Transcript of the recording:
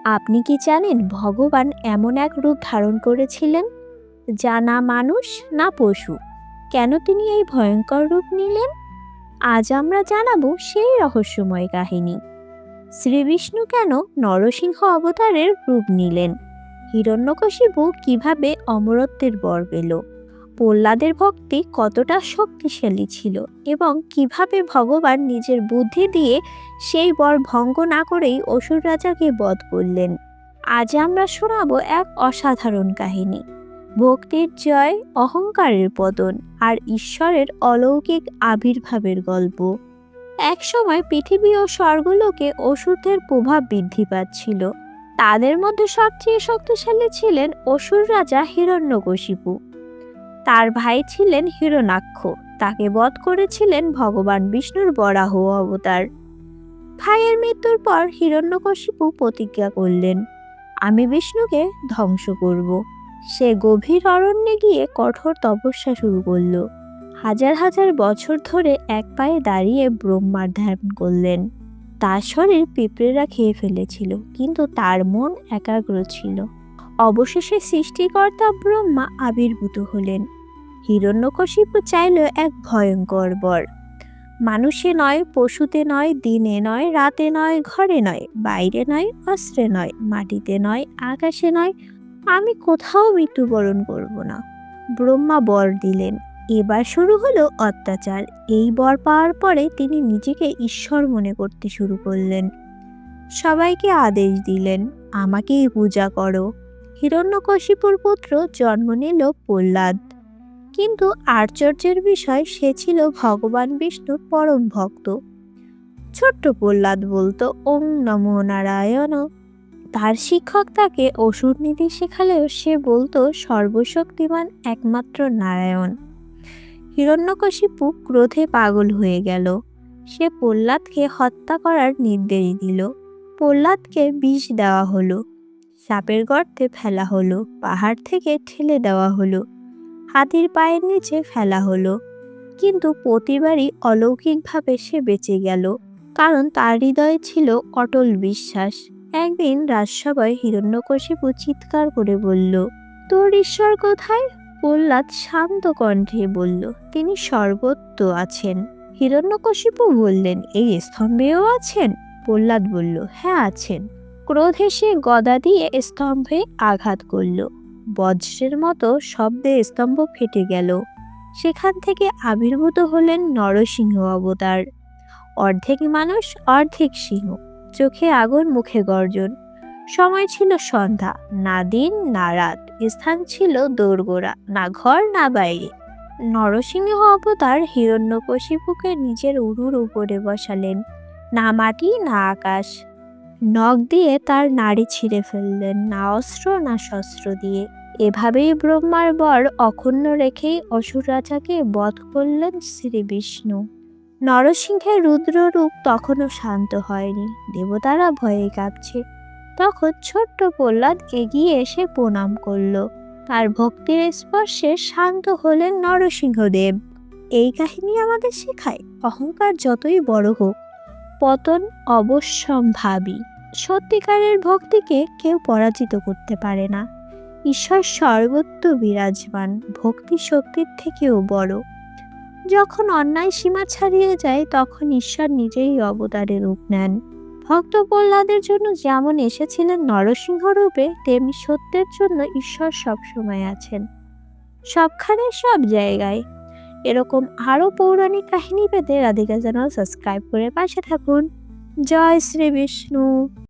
আপনি কি জানেন ভগবান এমন এক রূপ ধারণ করেছিলেন যা না মানুষ না পশু? কেন তিনি এই ভয়ঙ্কর রূপ নিলেন? আজ আমরা জানাবো সেই রহস্যময় কাহিনী। শ্রীবিষ্ণু কেন নরসিংহ অবতারের রূপ নিলেন? হিরণ্যকশিপু কিভাবে অমরত্বের বর পেল? প্রহ্লাদের ভক্তি কতটা শক্তিশালী ছিল এবং কিভাবে ভগবান নিজের বুদ্ধি দিয়ে সেই বর ভঙ্গ না করেই অসুর রাজাকে বধ করলেন? আজ আমরা শোনাবো এক অসাধারণ কাহিনী, ভক্তির জয়, অহংকারের পতন আর ঈশ্বরের অলৌকিক আবির্ভাবের গল্প। একসময় পৃথিবী ও স্বর্গলোকে অসুরদের প্রভাব বৃদ্ধি পাচ্ছিল। তাদের মধ্যে সবচেয়ে শক্তিশালী ছিলেন অসুর রাজা হিরণ্যকশিপু। তার ভাই ছিলেন হিরণাক্ষ, তাকে বধ করেছিলেন ভগবান বিষ্ণুর বরাহ অবতার। ভাইয়ের মৃত্যুর পর হিরণ্যকশিপু প্রতিজ্ঞা করলেন, আমি বিষ্ণুকে ধ্বংস করব। সে গভীর অরণ্যে গিয়ে কঠোর তপস্যা শুরু করল। হাজার হাজার বছর ধরে এক পায়ে দাঁড়িয়ে ব্রহ্মার ধ্যান করলেন। তার শরীর পিঁপড়েরা খেয়ে ফেলেছিল, কিন্তু তার মন একাগ্র ছিল। অবশেষে সৃষ্টিকর্তা ব্রহ্মা আবির্ভূত হলেন। হিরণ্যকশিপু চাইল এক ভয়ঙ্কর বর। মানুষে নয়, পশুতে নয়, দিনে নয়, রাতে নয়, ঘরে নয়, বাইরে নয়, অস্ত্রে নয়, মাটিতে নয়, আকাশে নয়, আমি কোথাও মৃত্যুবরণ করব না। ব্রহ্মা বর দিলেন। এবার শুরু হলো অত্যাচার। এই বর পাওয়ার পরে তিনি নিজেকে ঈশ্বর মনে করতে শুরু করলেন। সবাইকে আদেশ দিলেন, আমাকেই পূজা করো। হিরণ্যকশিপুর পুত্র জন্ম নিল প্রহ্লাদ। কিন্তু আশ্চর্যের বিষয়, সে ছিল ভগবান বিষ্ণুর পরম ভক্ত। ছোট্ট প্রহ্লাদ বলতো ওং নমো নারায়ণ। তার শিক্ষক তাকে অসুর নীতি শেখালেও সে বলতো সর্বশক্তিমান একমাত্র নারায়ণ। হিরণ্যকশিপু ক্রোধে পাগল হয়ে গেল। সে প্রহ্লাদকে হত্যা করার নির্দেশ দিল। প্রহ্লাদকে বিষ দেওয়া হলো, সাপের গর্তে ফেলা হলো, পাহাড় থেকে ঠেলে দেওয়া হলো, হাতির পায়ের নিচে ফেলা হলো। কিন্তু প্রতিবারই অলৌকিকভাবে সে বেঁচে গেল, কারণ তার হৃদয়ে ছিল অটল বিশ্বাস। একদিন রাজসভায় হিরণ্যকশিপু চিৎকার করে বলল, তোর ঈশ্বর কোথায়? প্রহ্লাদ শান্ত কণ্ঠে বলল, তিনি সর্বত্র আছেন। হিরণ্যকশিপু বললেন, এই স্তম্ভেও আছেন? প্রহ্লাদ বলল, হ্যাঁ আছেন। ক্রোধে সে গদা দিয়ে স্তম্ভে আঘাত করল। বজ্রের মতো শব্দে স্তম্ভ ফেটে গেল। সেখান থেকে আবির্ভূত হলেন নরসিংহ অবতার। অর্ধেক মানুষ, অর্ধেক সিংহ, চোখে আগুন, মুখে গর্জন। সময় ছিল সন্ধ্যা, না দিন না রাত। স্থান ছিল দোরগোড়া, না ঘর না বাইরে। নরসিংহ অবতার হিরণ্যকশিপুকে নিজের উরুর উপরে বসালেন। না মাটি না আকাশ। নখ দিয়ে তার নাড়ি ছিঁড়ে ফেললেন, না অস্ত্র না শস্ত্র দিয়ে। এভাবেই ব্রহ্মার বর অক্ষুণ্ণ রেখেই অসুর রাজাকে বধ করলেন শ্রীবিষ্ণু। নরসিংহের রুদ্র রূপ তখনও শান্ত হয়নি। দেবতারা ভয়ে কাঁপছে। তখন ছোট্ট প্রহ্লাদ এগিয়ে এসে প্রণাম করল। তার ভক্তির স্পর্শে শান্ত হলেন নরসিংহদেব। এই কাহিনী আমাদের শেখায়, অহংকার যতই বড় হোক, পতন অবশ্যম্ভাবী। সত্যিকারের ভক্তিকে কেউ পরাজিত করতে পারে না। ঈশ্বর সর্বত্র বিরাজমান, ভক্তি শক্তির থেকেও বড়। যখন অন্যায় সীমা ছাড়িয়ে যায়, তখন ঈশ্বর নিজেই অবতারে রূপ নেন। ভক্ত প্রহ্লাদের জন্য যেমন এসেছিলেন নরসিংহ রূপে, তেমনি সত্যের জন্য ঈশ্বর সবসময় আছেন, সবখানে সব জায়গায়। এরকম আরও পৌরাণিক কাহিনী পেতে রাধিকা চ্যানেল সাবস্ক্রাইব করে পাশে থাকুন। জয় শ্রী বিষ্ণু।